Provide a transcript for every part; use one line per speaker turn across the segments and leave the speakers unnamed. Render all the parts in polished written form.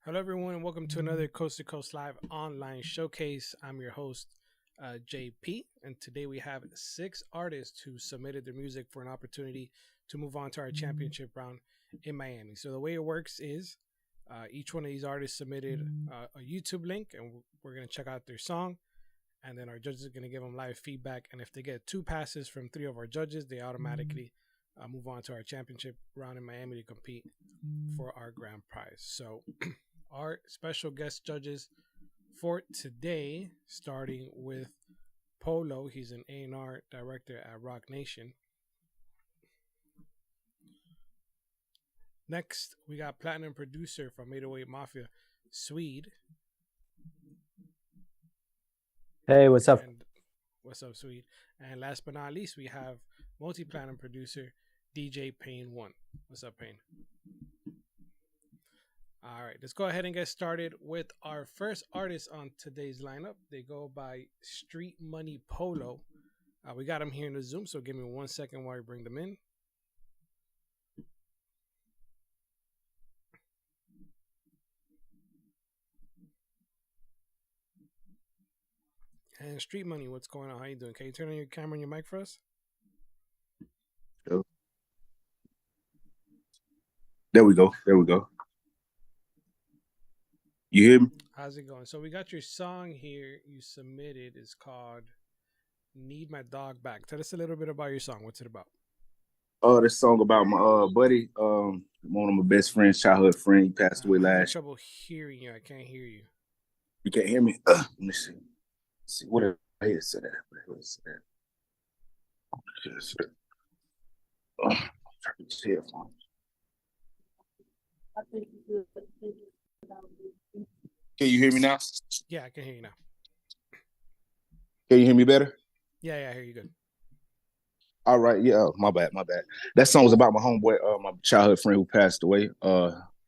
Hello, everyone, and welcome to another Coast to Coast Live online showcase. I'm your host, JP, and today we have 6 artists who submitted their music for an opportunity to move on to our championship round in Miami. So the way it works is each one of these artists submitted a YouTube link, and we're going to check out their song, and then our judges are going to give them live feedback. And if they get 2 passes from 3 of our judges, they automatically move on to our championship round in Miami to compete for our grand prize. So our special guest judges for today, starting with Polo. He's an A&R director at Rock Nation. Next, we got platinum producer from 808 Mafia, SWEDE.
Hey, what's up?
And what's up, SWEDE? And last but not least, we have multi-platinum producer DJ Payne 1. What's up, Payne? All right, let's go ahead and get started with our first artist on today's lineup. They go by Street Money Polo. We got them here in the Zoom, so give me 1 second while we bring them in. And Street Money, what's going on? How you doing? Can you turn on your camera and your mic for us?
There we go. There we go. You hear me?
How's it going? So we got your song here you submitted. It's called Need My Dog Back. Tell us a little bit about your song. What's it about?
This song about my buddy, one of my best friends, childhood friend. He passed away
I'm having
last.
trouble hearing you. I can't hear you.
You can't hear me? Let me see. Let's see what I hear say that. Let's see that. Oh, try these headphones. Can you hear me now?
Yeah, I can hear you now.
Can you hear me better?
Yeah, I hear you good.
All right, yeah, my bad. That song was about my homeboy, my childhood friend who passed away,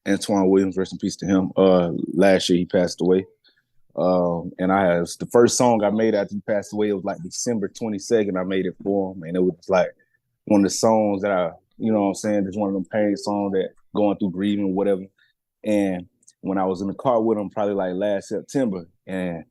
Antoine Williams, rest in peace to him. Last year he passed away. And the first song I made after he passed away. It was like December 22nd. I made it for him, and it was like one of the songs that I, you know what I'm saying, just one of them pain songs that going through grieving or whatever. And when I was in the car with him, probably like last September, and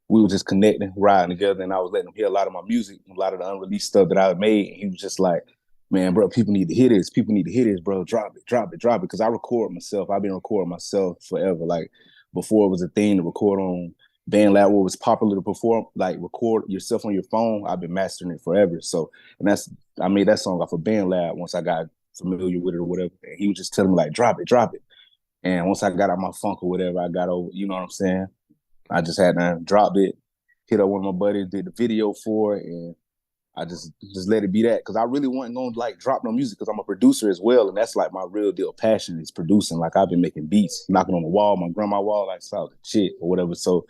we were just connecting, riding together, and I was letting him hear a lot of my music, a lot of the unreleased stuff that I made. And he was just like, man, bro, people need to hear this. People need to hear this, bro. Drop it. Because I record myself. I've been recording myself forever. Like before it was a thing to record on BandLab, where it was popular to perform, like record yourself on your phone. I've been mastering it forever. So, and I made that song off of BandLab once I got familiar with it or whatever. And he was just telling me like, drop it. And once I got out my funk or whatever, I got over, you know what I'm saying? I just had to drop it, hit up one of my buddies, did the video for it, and I just let it be that. Because I really wasn't going to like drop no music because I'm a producer as well. And that's like my real deal passion is producing. Like I've been making beats, knocking on the wall, my grandma's wall, like solid shit or whatever. So,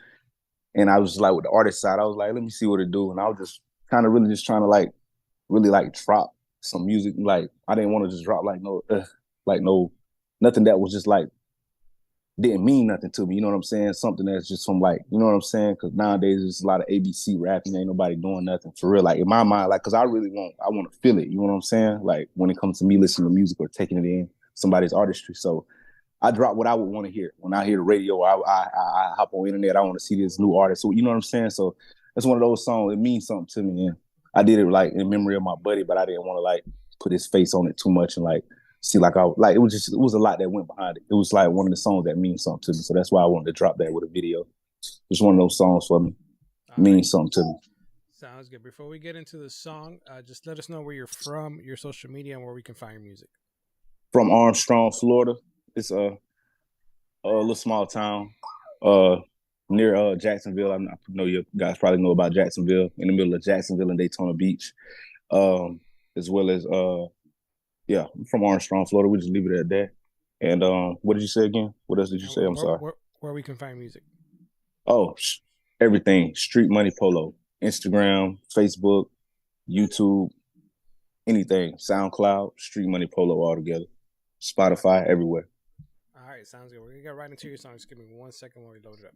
and I was just like with the artist side, I was like, let me see what it do. And I was just kind of really just trying to like, really like drop some music. Like I didn't want to just drop like nothing that was just like, didn't mean nothing to me, you know what I'm saying? Something that's just from like, you know what I'm saying? Because nowadays there's a lot of ABC rapping, ain't nobody doing nothing for real. Like in my mind, like, because I want to feel it, you know what I'm saying? Like when it comes to me listening to music or taking it in somebody's artistry. So I drop what I would want to hear. When I hear the radio, I hop on the internet, I want to see this new artist. So, you know what I'm saying? So that's one of those songs, it means something to me. And I did it like in memory of my buddy, but I didn't want to like put his face on it too much and like, see, like it was a lot that went behind it. It was like one of the songs that means something to me. So that's why I wanted to drop that with a video. Just one of those songs for me. Means something to me.
Sounds good. Before we get into the song, just let us know where you're from, your social media, and where we can find your music.
From Armstrong, Florida. It's a little small town near Jacksonville. I know you guys probably know about Jacksonville, in the middle of Jacksonville and Daytona Beach, as well as yeah, I'm from Armstrong, Florida. We just leave it at that. And what did you say again? What else did you say? I'm sorry.
Where we can find music?
Oh, everything. Street Money Polo. Instagram, Facebook, YouTube, anything. SoundCloud, Street Money Polo all together. Spotify, everywhere.
All right, sounds good. We're going to get right into your song. Just give me 1 second while we load it up.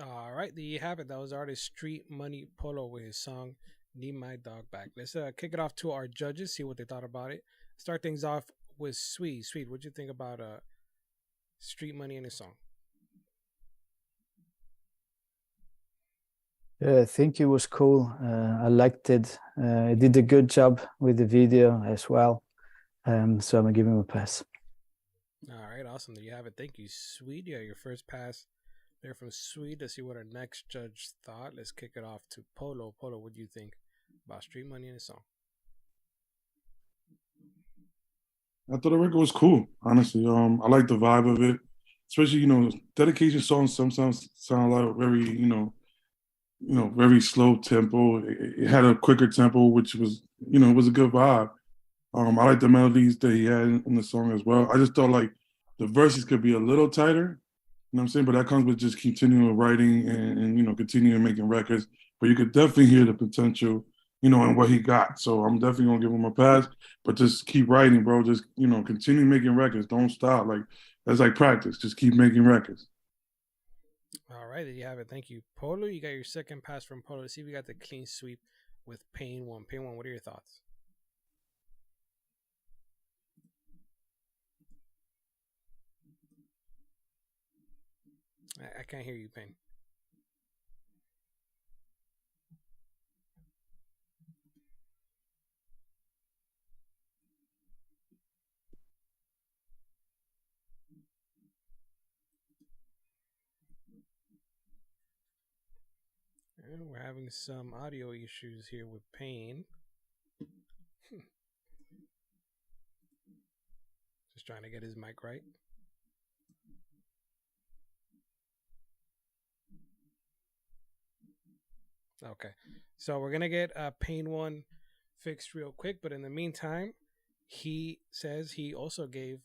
All right, there you have it. That was artist Street Money Polo with his song "Need My Dog Back." Let's kick it off to our judges, see what they thought about it. Start things off with Swede. Swede, what'd you think about Street Money and his song?
Yeah, I think it was cool. I liked it. It did a good job with the video as well. So I'm gonna give him a pass.
All right, awesome. There you have it. Thank you, Swede. Yeah, your first pass there from Swede. Let's see what our next judge thought. Let's kick it off to Polo. Polo, what do you think about Street Money and his song?
I thought the record was cool, honestly. I like the vibe of it, especially dedication songs sometimes sound like very very slow tempo. It had a quicker tempo, which was it was a good vibe. I like the melodies that he had in the song as well. I just thought like the verses could be a little tighter, you know what I'm saying? But that comes with just continuing writing and continuing making records. But you could definitely hear the potential, in what he got. So I'm definitely gonna give him a pass. But just keep writing, bro. Just continue making records. Don't stop. Like that's like practice. Just keep making records.
All right, there you have it. Thank you, Polo. You got your second pass from Polo. Let's see if we got the clean sweep with Pain One. Pain One, what are your thoughts? I can't hear you, Pain. And we're having some audio issues here with Pain. Just trying to get his mic right. Okay, so we're gonna get Pain One fixed real quick, but in the meantime, he says he also gave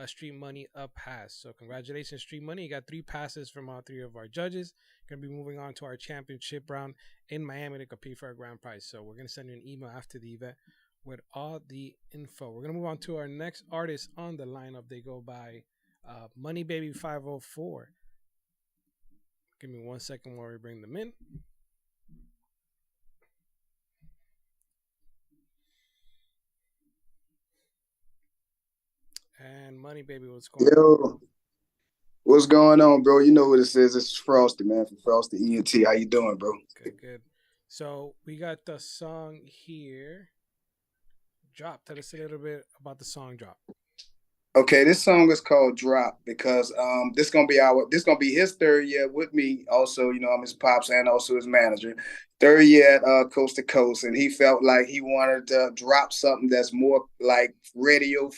Street Money a pass. So congratulations, Street Money. You got 3 passes from all 3 of our judges. Gonna be moving on to our championship round in Miami to compete for our grand prize. So we're gonna send you an email after the event with all the info. We're gonna move on to our next artist on the lineup. They go by Money Baby 504. Give me 1 second while we bring them in. And Money Baby, what's going on?
What's going on, bro? You know who this is. This is Frosty, man, from Frosty ENT. How you doing, bro?
Good, good. So we got the song here. Drop. Tell us a little bit about the song Drop.
Okay, this song is called Drop because this gonna be his 3rd year with me. Also, I'm his pops and also his manager. 3rd year at Coast to Coast, and he felt like he wanted to drop something that's more like radio,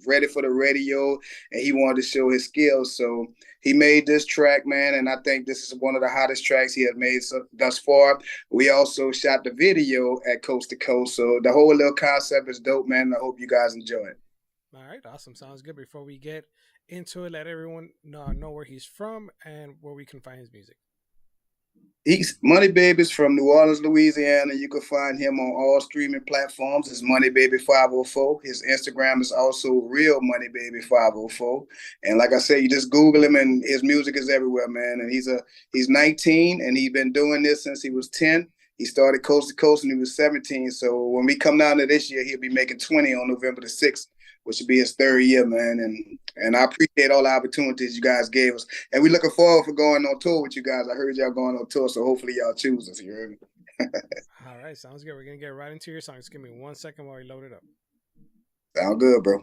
ready for the radio, and he wanted to show his skills. So he made this track, man, and I think this is one of the hottest tracks he has made thus far. We also shot the video at Coast to Coast, so the whole little concept is dope, man. I hope you guys enjoy it.
All right, awesome. Sounds good. Before we get into it, let everyone know where he's from and where we can find his music.
He's Money Baby's from New Orleans, Louisiana. You can find him on all streaming platforms. It's Money Baby 504. His Instagram is also Real Money Baby 504. And like I said, you just Google him, and his music is everywhere, man. And he's 19, and he's been doing this since he was 10. He started Coast to Coast when he was 17. So when we come down to this year, he'll be making 20 on November the 6th. Which will be his 3rd year, man. And I appreciate all the opportunities you guys gave us. And we're looking forward for going on tour with you guys. I heard y'all going on tour, so hopefully y'all choose us. You heard me?
All right, sounds good. We're going to get right into your song. Just give me 1 second while we load it up.
Sound good, bro.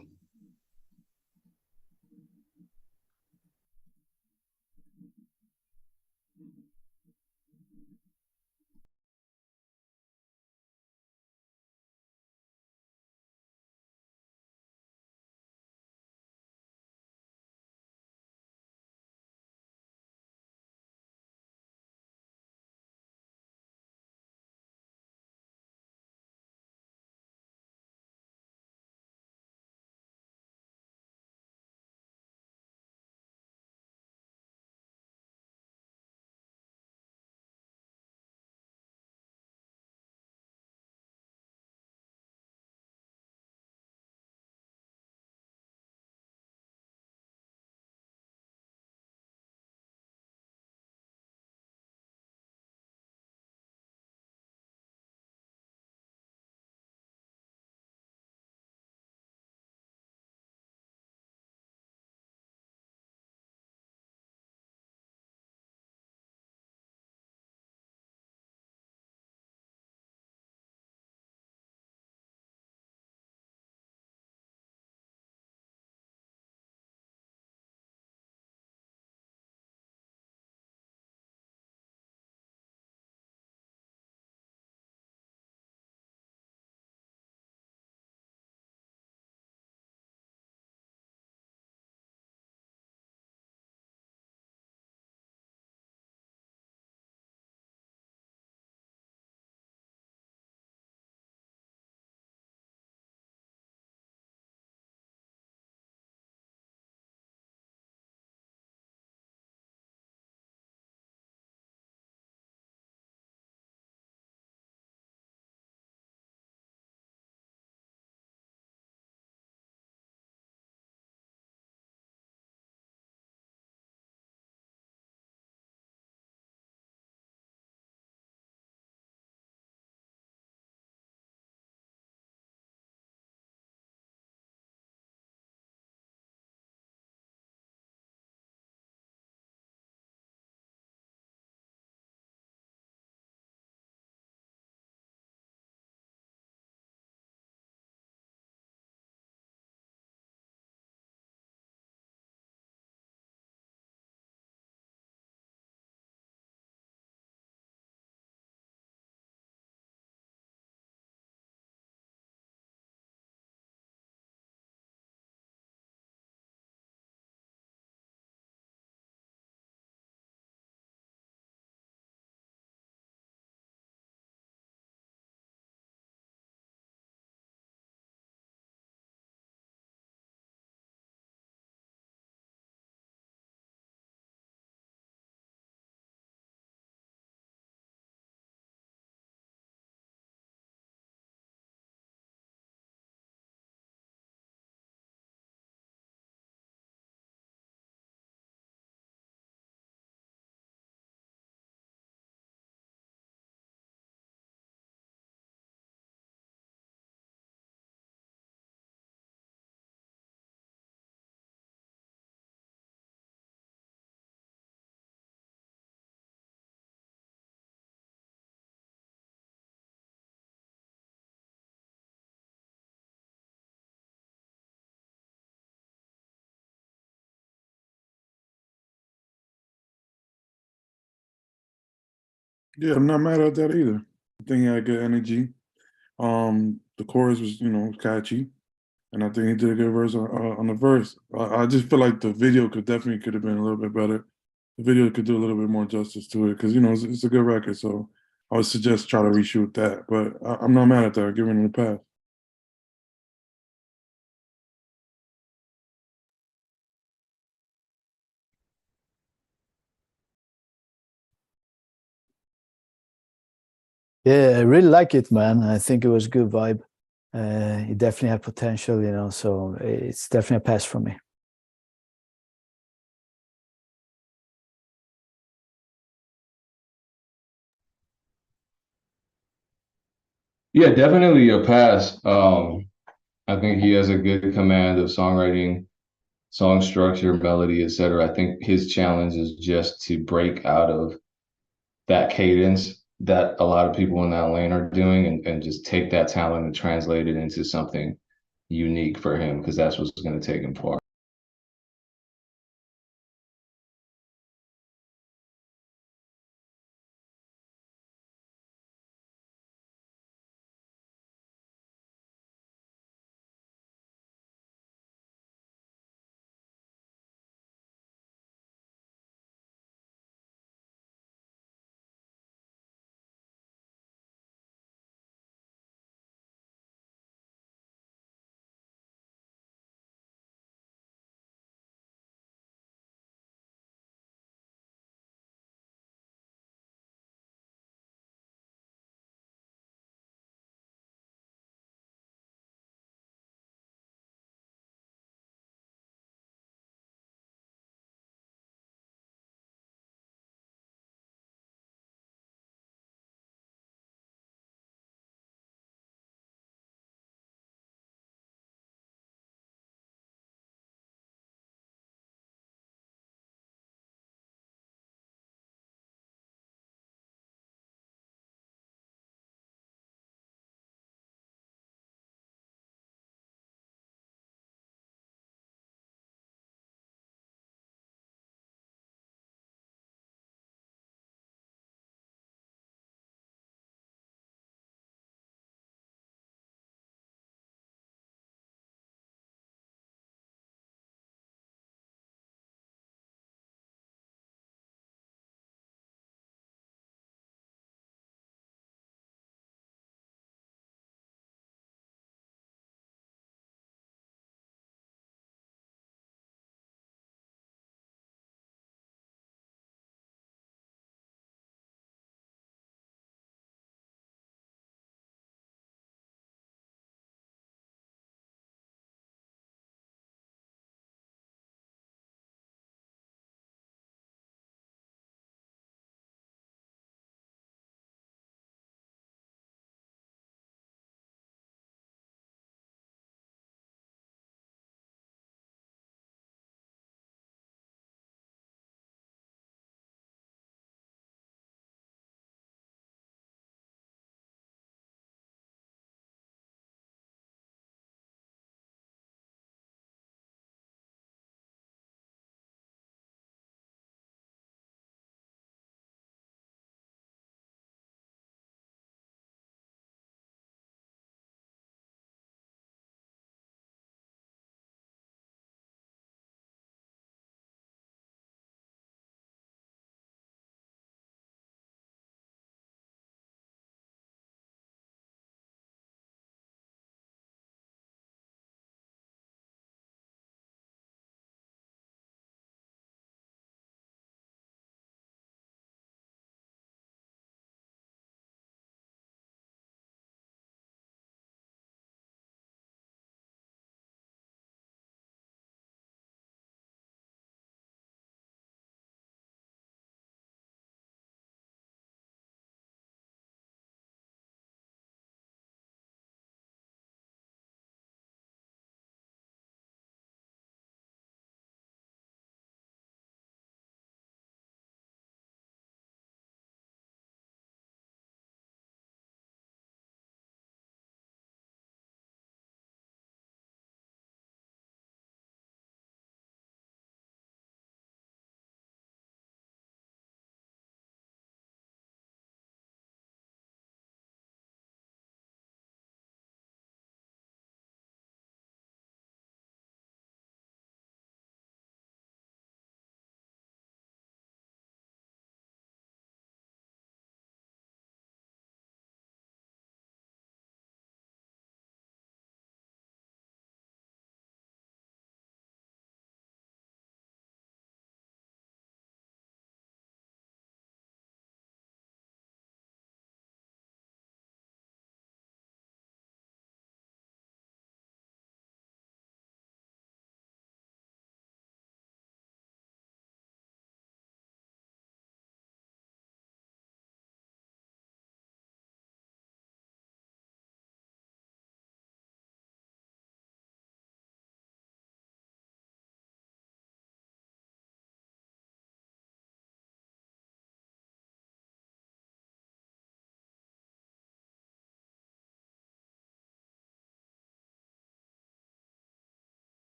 Yeah, I'm not mad at that either. I think he had good energy. The chorus was, catchy, and I think he did a good verse on the verse. I just feel like the video could have been a little bit better. The video could do a little bit more justice to it because it's a good record. So I would suggest try to reshoot that. But I'm not mad at that. Giving it a pass.
Yeah, I really like it, man. I think it was good vibe. It definitely had potential, so it's definitely a pass for me.
Yeah, definitely a pass. I think he has a good command of songwriting, song structure, melody, etc. I think his challenge is just to break out of that cadence that a lot of people in that lane are doing and just take that talent and translate it into something unique for him because that's what's going to take him far.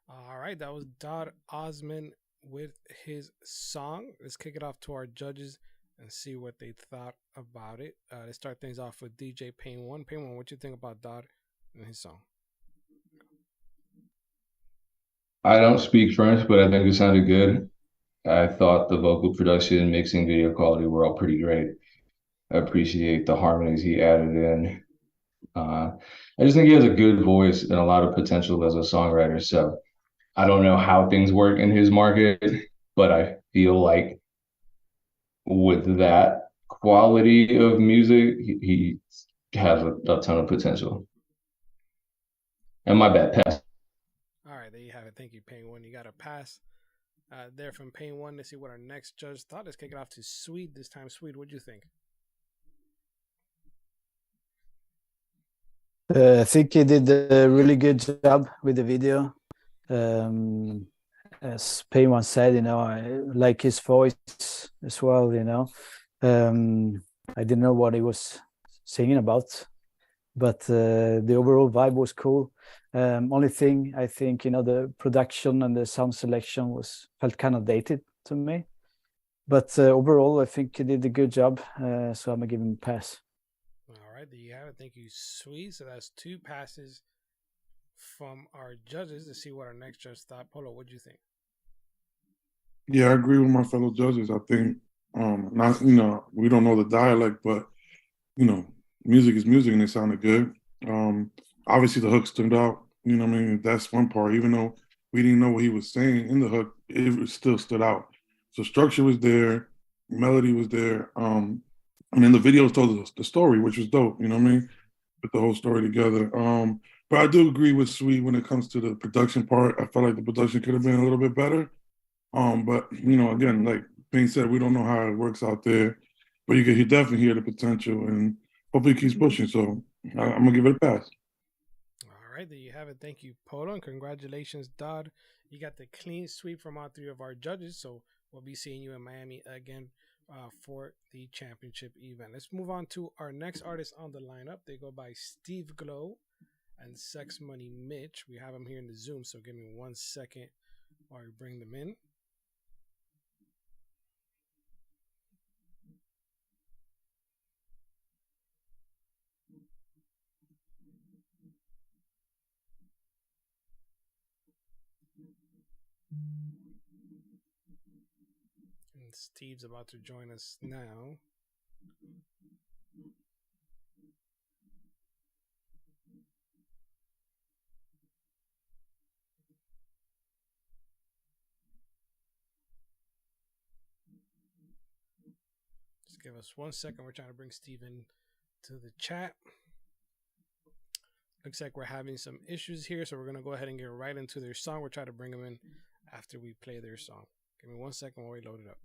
All right, that was Dodd Osman with his song. Let's kick it off to our judges and see what they thought about it. Let's start things off with DJ Pain One. Pain One, what you think about Dodd and his song?
I don't speak French, but I think it sounded good. I thought the vocal production, mixing, video quality were all pretty great. I appreciate the harmonies he added in. I just think he has a good voice and a lot of potential as a songwriter. So I don't know how things work in his market, but I feel like with that quality of music, he has a ton of potential. And my bad, pass.
All right, there you have it. Thank you, Pain One. You got a pass there from Pain One. Let's see what our next judge thought. Let's kick it off to SWEDE this time. SWEDE, what'd you think?
I think he did a really good job with the video. As Payman said, I like his voice as well. I didn't know what he was singing about, but the overall vibe was cool. Only thing I think, the production and the sound selection felt kind of dated to me. But overall, I think he did a good job. So I'm gonna give him a pass.
All right, there you have it. Thank you, SWEDE. So that's 2 passes from our judges. Let's see what our next judge thought. Polo, what'd you think?
Yeah, I agree with my fellow judges. I think not we don't know the dialect, but music is music and it sounded good. Obviously the hook stood out. You know what I mean? That's one part. Even though we didn't know what he was saying in the hook, it still stood out. So structure was there, melody was there. And then the video told us the story, which was dope, you know what I mean? Put the whole story together. But I do agree with SWEDE when it comes to the production part. I felt like the production could have been a little bit better. But again, like being said, we don't know how it works out there. But you definitely hear the potential, and hopefully he keeps pushing. So I'm gonna give it a pass.
All right, there you have it. Thank you, Polo, and congratulations, Dodd. You got the clean sweep from all 3 of our judges. So we'll be seeing you in Miami again for the championship event. Let's move on to our next artist on the lineup. They go by Steve Glow and Sex Money Mitch. We have them here in the Zoom, so give me 1 second while we bring them in. And Steve's about to join us now. Just give us 1 second. We're trying to bring Steve in to the chat. Looks like we're having some issues here, so we're going to go ahead and get right into their song. We'll try to bring them in after we play their song. Give me 1 second while we load it up.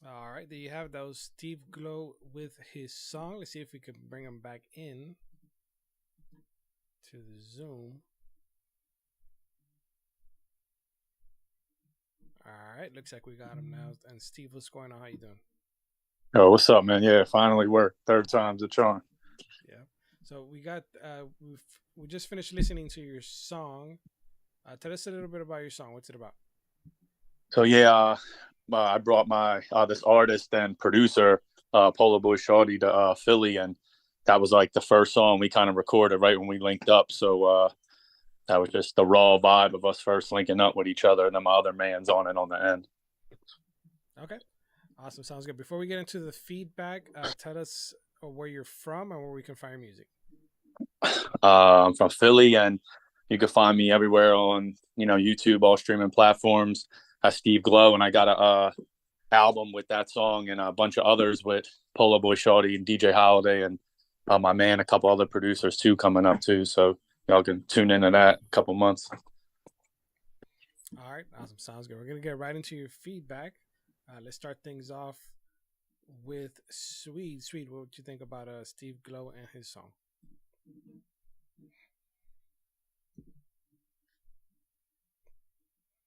All right, there you have those Steve Glow with his song. Let's see if we can bring him back in to the Zoom. All right, looks like we got him now. And Steve, what's going on? How you doing?
Oh, what's up, man? Yeah, finally worked. Third time's a charm.
Yeah. So we got we just finished listening to your song. Tell us a little bit about your song. What's it about?
So yeah, I brought my this artist and producer, Polo Boy Shorty, to Philly, and that was like the first song we kind of recorded right when we linked up. So that was just the raw vibe of us first linking up with each other, and then my other man's on it on the end.
Okay. Awesome. Sounds good. Before we get into the feedback, tell us where you're from and where we can find your music.
I'm from Philly, and you can find me everywhere on YouTube, all streaming platforms. Steve Glow, and I got a album with that song and a bunch of others with Polo Boy Shorty and DJ Holiday and my man, a couple other producers too coming up too. So y'all can tune into that in a couple months.
All right, awesome. Sounds good. We're gonna get right into your feedback. Let's start things off with SWEDE. SWEDE, what would you think about Steve Glow and his song?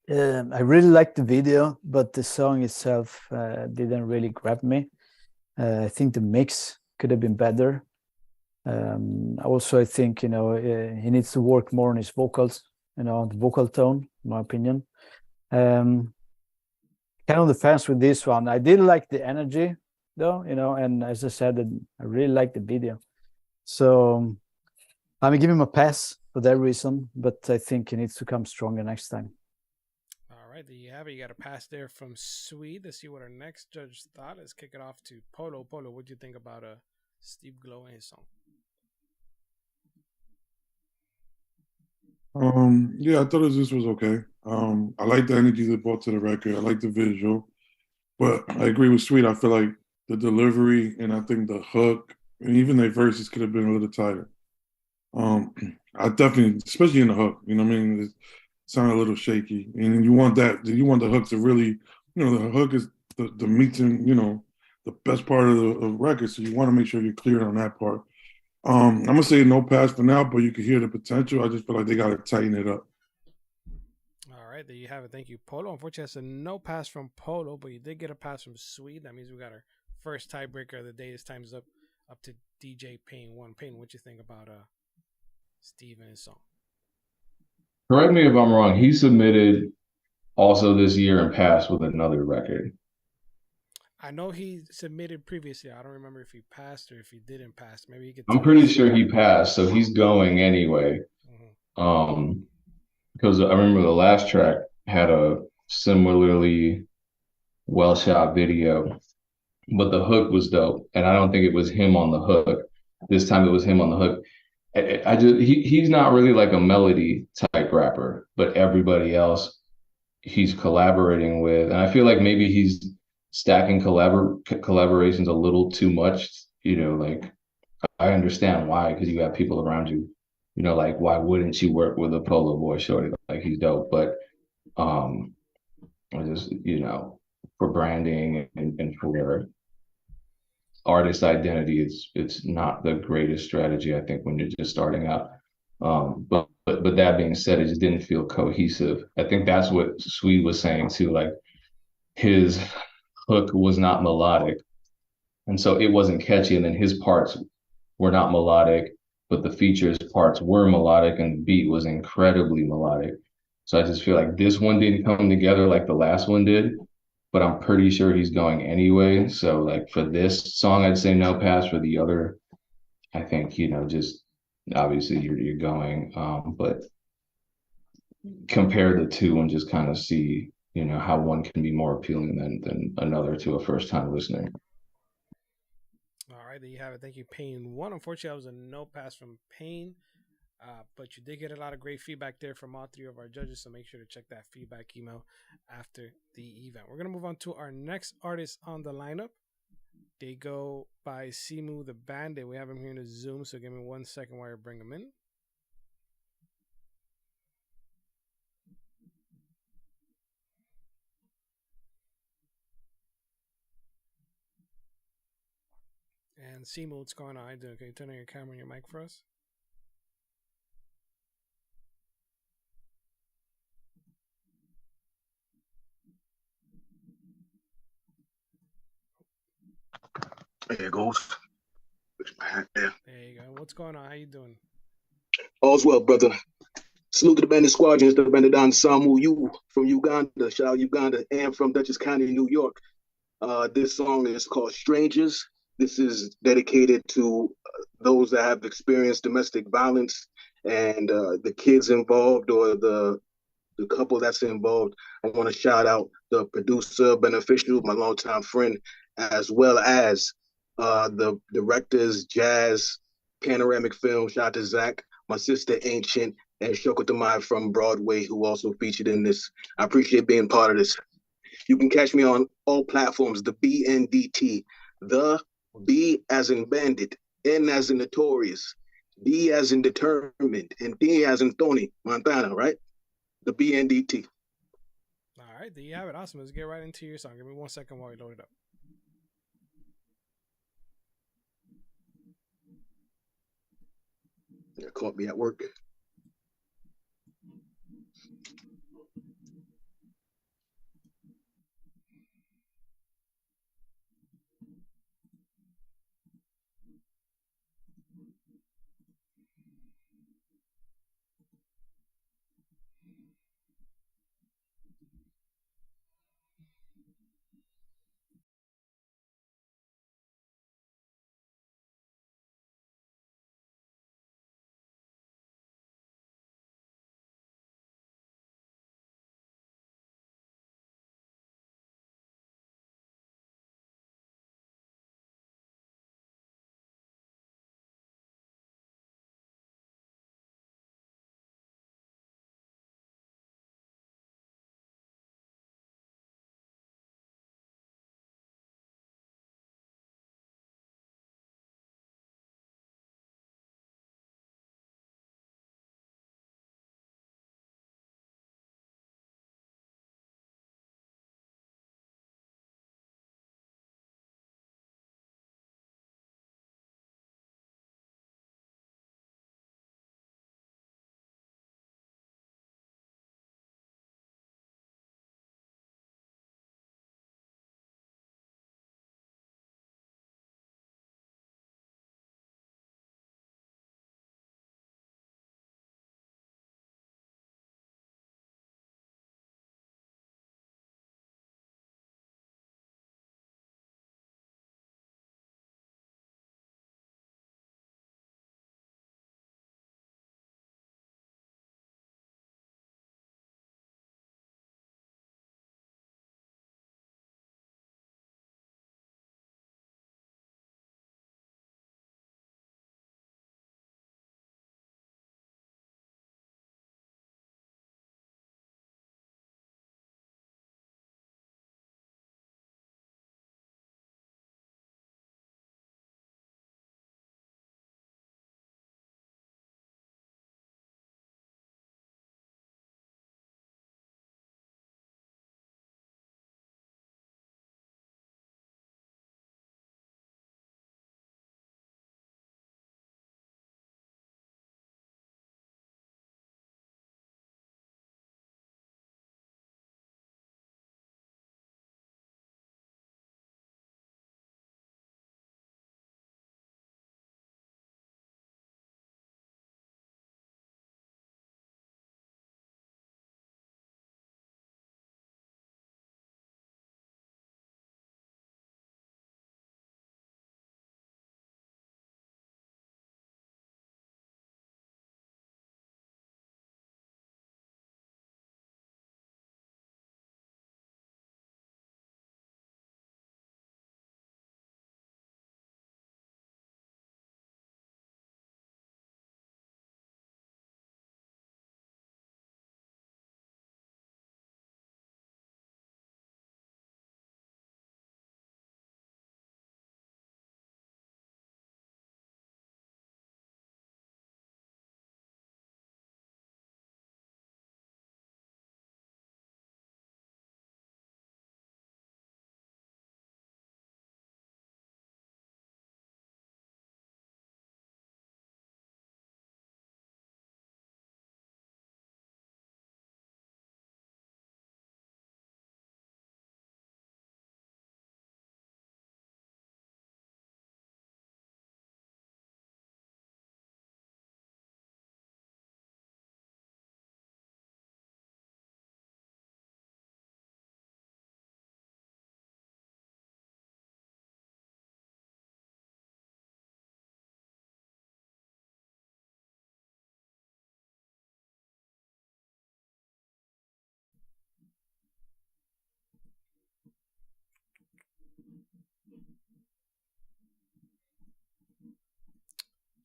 I really liked the video, but the song itself didn't really grab me. I think the mix could have been better. Also, I think he needs to work more on his vocals, the vocal tone, in my opinion. Kind of the fans with this one. I did like the energy, though, and as I said, I really liked the video. So I'm giving him a pass for that reason, but I think he needs to come stronger next time.
All right, there you have it. You got a pass there from SWEDE. Let's see what our next judge thought. Let's kick it off to Polo. Polo, what do you think about Steve Glow and his song?
Yeah, I thought this was okay. I like the energy they brought to the record. I like the visual, but I agree with SWEDE. I feel like the delivery and I think the hook and even their verses could have been a little tighter. I definitely, especially in the hook, you know what I mean? It sounded a little shaky, and you want the hook to really, the hook is the meat and the best part of the record, so you want to make sure you're clear on that part. I'm gonna say no pass for now, but you can hear the potential. I just feel like they gotta tighten it up.
All right, there you have it. Thank you, Polo. Unfortunately, that's a no pass from Polo, but you did get a pass from SWEDE. That means we got our first tiebreaker of the day. This time's up to DJ Payne 1. Payne, what you think about Steve and his song?
Correct me if I'm wrong. He submitted also this year and passed with another record.
I know he submitted previously. I don't remember if he passed or if he didn't pass. Maybe he could.
I'm pretty sure he passed, so he's going anyway. Mm-hmm. Because I remember the last track had a similarly well shot video, but the hook was dope, and I don't think it was him on the hook. This time it was him on the hook. He's not really like a melody type rapper, but everybody else he's collaborating with, and I feel like maybe he's stacking collaborations a little too much. Like I understand why, because you have people around you. Like why wouldn't you work with a Polo Boy Shorty? Like he's dope, but I just for branding and for artist identity, it's not the greatest strategy, I think, when you're just starting out. But that being said, it just didn't feel cohesive. I think that's what SWEDE was saying too. Like his hook was not melodic, and so it wasn't catchy. And then his parts were not melodic, but the features parts were melodic, and the beat was incredibly melodic. So I just feel like this one didn't come together like the last one did. But I'm pretty sure he's going anyway. So like for this song, I'd say no pass. For the other, I think, just obviously you're going, but compare the two and just kind of see, how one can be more appealing than another to a first time listener.
All right, there you have it. Thank you, Payne 1. Unfortunately, that was a no pass from Payne. But you did get a lot of great feedback there from all three of our judges, so make sure to check that feedback email after the event. We're going to move on to our next artist on the lineup. They go by Simu the Bandit. We have him here in the Zoom, so give me 1 second while I bring him in. And Seema, what's going on? How you doing? Can you turn on your camera and your mic for us?
There it goes. There.
There you go. What's going on? How you doing?
All's well, brother. Salute to the bandit squadrons, the bandit Don Samu, you from Uganda, shout out Uganda, and from Dutchess County, New York. This song is called Strangers. This is dedicated to those that have experienced domestic violence and the kids involved or the couple that's involved. I want to shout out the producer, Beneficial, my longtime friend, as well as the directors, Jazz, Panoramic Film, shout out to Zach, my sister Ancient, and Shoko Tamai from Broadway, who also featured in this. I appreciate being part of this. You can catch me on all platforms, the BNDT, the B as in bandit, N as in notorious, D as in determined, and D as in Tony Montana, right? The BNDT.
All right, there you have it. Awesome. Let's get right into your song. Give me 1 second while we load it up.
Yeah, caught me at work.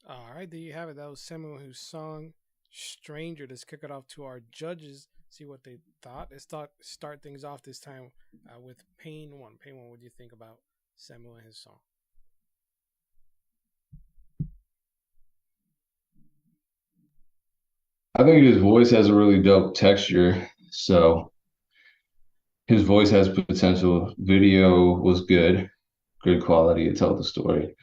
All right, there you have it. That was Samuel whose song "Stranger." Let's kick it off to our judges. See what they thought. Let's start things off this time with Pain One. Pain One, what do you think about Samuel and his song?
I think his voice has a really dope texture. So his voice has potential. Video was good quality. It told the story.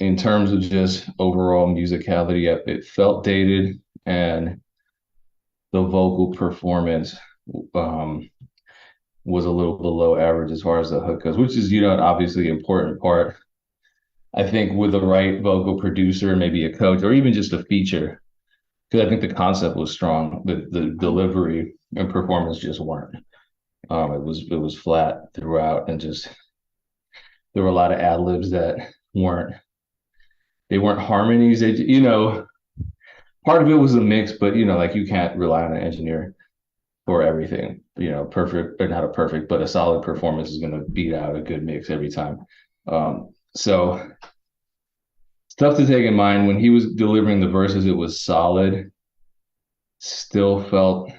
In terms of just overall musicality, it felt dated, and the vocal performance was a little below average as far as the hook goes, which is, obviously an important part. I think with the right vocal producer, maybe a coach, or even just a feature, because I think the concept was strong, the delivery and performance just weren't. It was flat throughout, and just there were a lot of ad libs that weren't harmonies. Part of it was a mix, but like you can't rely on an engineer for everything. Perfect or not a perfect, but a solid performance is going to beat out a good mix every time. So it's tough to take in mind. When he was delivering the verses, it was solid. Still felt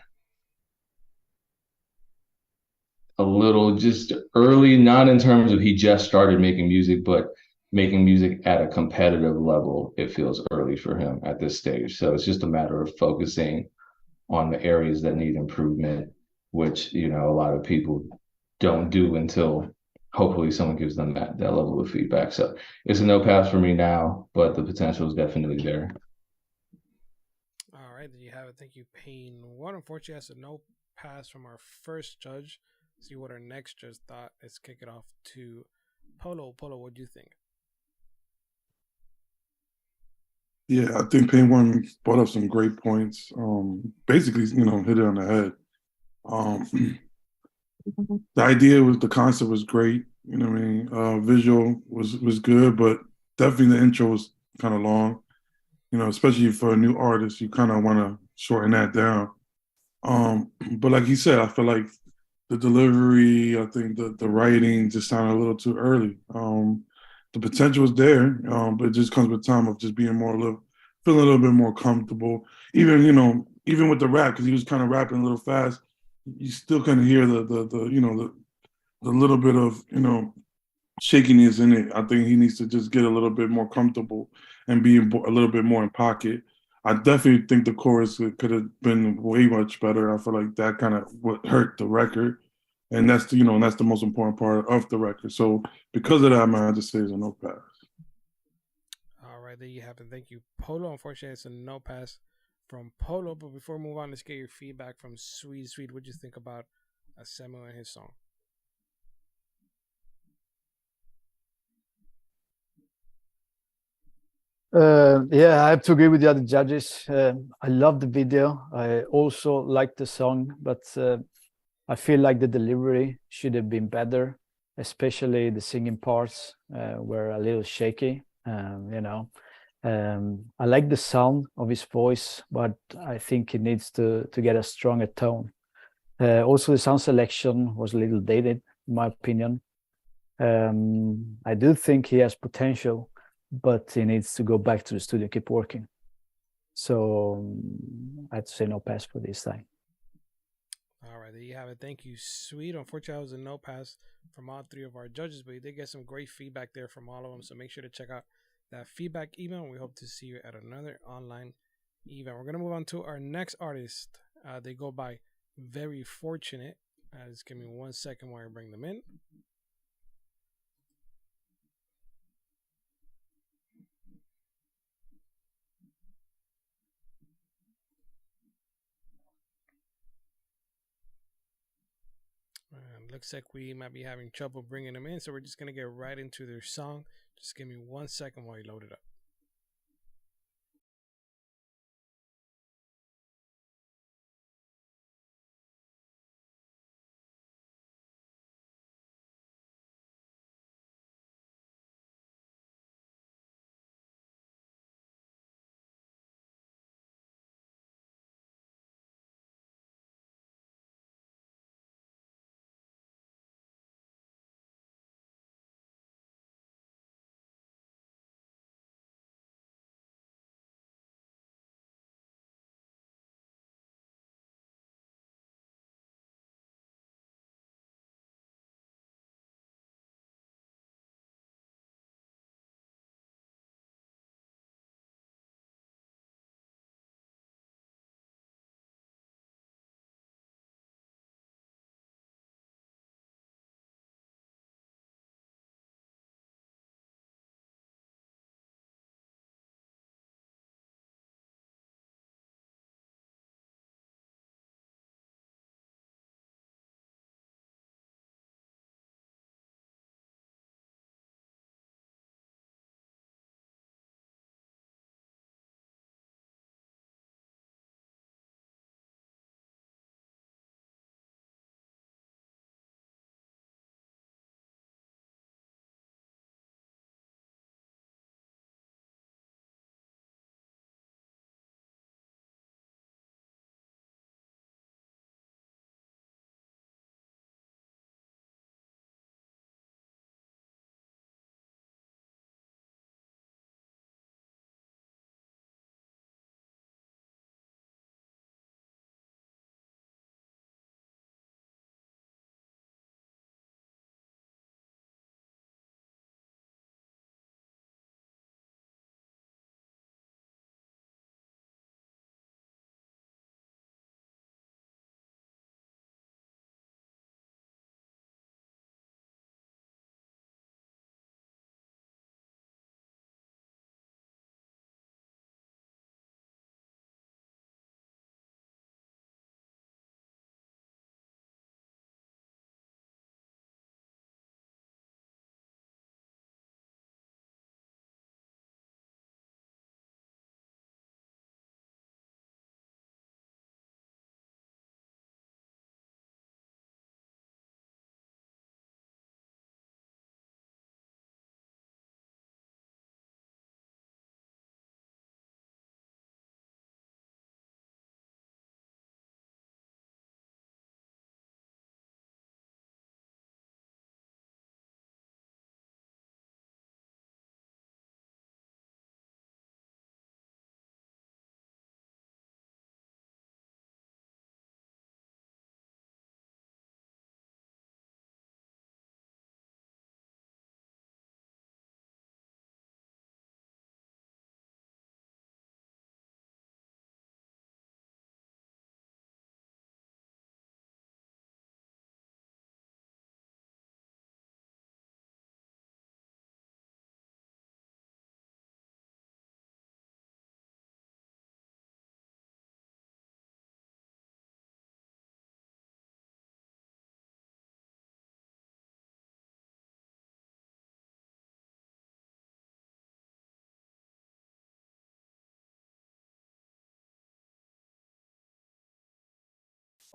a little just early, not in terms of he just started making music, but making music at a competitive level. It feels early for him at this stage. So it's just a matter of focusing on the areas that need improvement, which, a lot of people don't do until hopefully someone gives them that level of feedback. So it's a no pass for me now, but the potential is definitely there.
All right, there you have it. Thank you, Pain One. Unfortunately, that's a no pass from our first judge. See what our next judge thought. Let's kick it off to Polo. Polo, what do you think?
Yeah, I think Pain One brought up some great points. Basically, hit it on the head. The idea was, the concept was great. Visual was good, but definitely the intro was kind of long. Especially for a new artist, you kind of want to shorten that down. But like he said, I feel like the delivery, I think the writing just sounded a little too early. The potential is there, but it just comes with time of just being feeling a little bit more comfortable. Even with the rap, because he was kind of rapping a little fast, you still kind of hear the little bit of shakiness in it. I think he needs to just get a little bit more comfortable and be a little bit more in pocket. I definitely think the chorus could have been way much better. I feel like that kind of what hurt the record, and that's the most important part of the record. So because of that, man, I just say it's a no pass.
All right, there you have it. Thank you, Polo. Unfortunately, it's a no pass from Polo. But before we move on, let's get your feedback from SWEDE. SWEDE, what do you think about Samuel and his song?
Yeah, I have to agree with the other judges. I love the video. I also like the song, but I feel like the delivery should have been better, especially the singing parts were a little shaky. I like the sound of his voice, but I think he needs to get a stronger tone. Also, the sound selection was a little dated, in my opinion. I do think he has potential, but he needs to go back to the studio and keep working. So I have to say no pass for this time.
All right, there you have it. Thank you, SWEDE. Unfortunately, I was a no pass from all three of our judges, but you did get some great feedback there from all of them. So make sure to check out that feedback email, and we hope to see you at another online event. We're going to move on to our next artist. They go by Very Fortunate. Just give me 1 second while I bring them in. Looks like we might be having trouble bringing them in, so we're just going to get right into their song. Just give me 1 second while you load it up.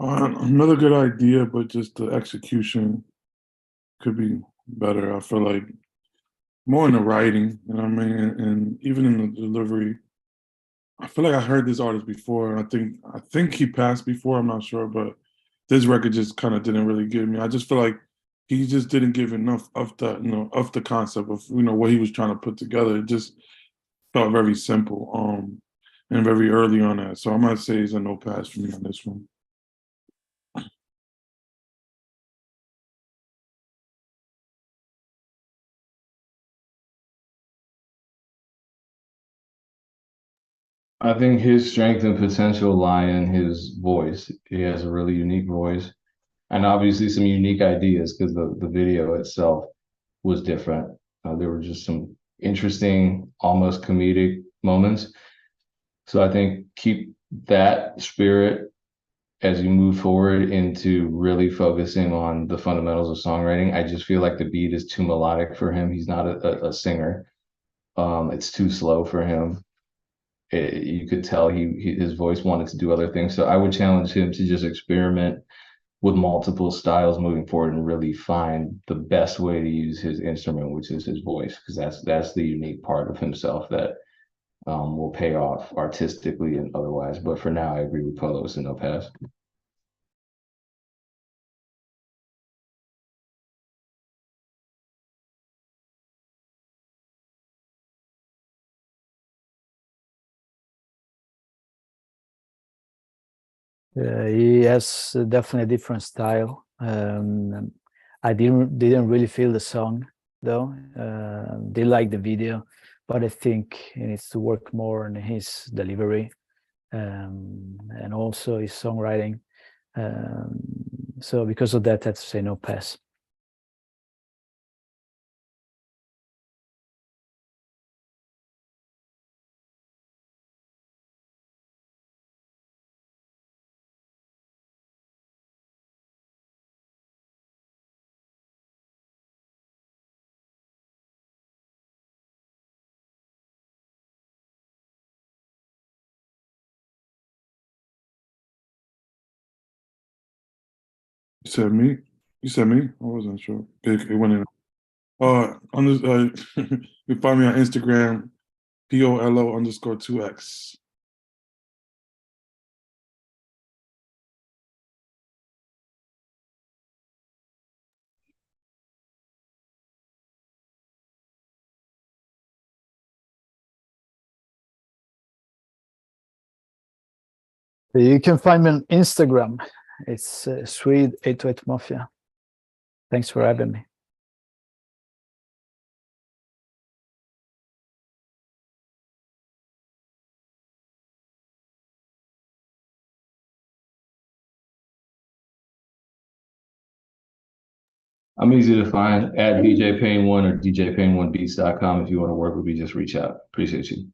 Another good idea, but just the execution could be better. I feel like more in the writing, you know what I mean, and even in the delivery. I feel like I heard this artist before. I think he passed before. I'm not sure, but this record just kind of didn't really get me. I just feel like he just didn't give enough of the of the concept of what he was trying to put together. It just felt very simple, and very early on that. So I might say it's a no pass for me on this one.
I think his strength and potential lie in his voice. He has a really unique voice, and obviously some unique ideas because the video itself was different. There were just some interesting, almost comedic moments. So I think keep that spirit as you move forward into really focusing on the fundamentals of songwriting. I just feel like the beat is too melodic for him. He's not a singer. It's too slow for him. You could tell his voice wanted to do other things. So I would challenge him to just experiment with multiple styles moving forward and really find the best way to use his instrument, which is his voice, because that's the unique part of himself that will pay off artistically and otherwise. But for now, I agree with Polo. It's a no pass.
He has definitely a different style. I didn't really feel the song though. Did like the video, but I think he needs to work more on his delivery and also his songwriting. So because of that, I have to say no pass.
You said me? You said me? I wasn't sure. It went in. On this, you can find me on Instagram, POLO_2X.
You can find me on Instagram. It's SWEDE 808Mafia. Thanks for having me.
I'm easy to find at DJ Pain1 or DJPain1beats.com. If you want to work with me, just reach out. Appreciate you.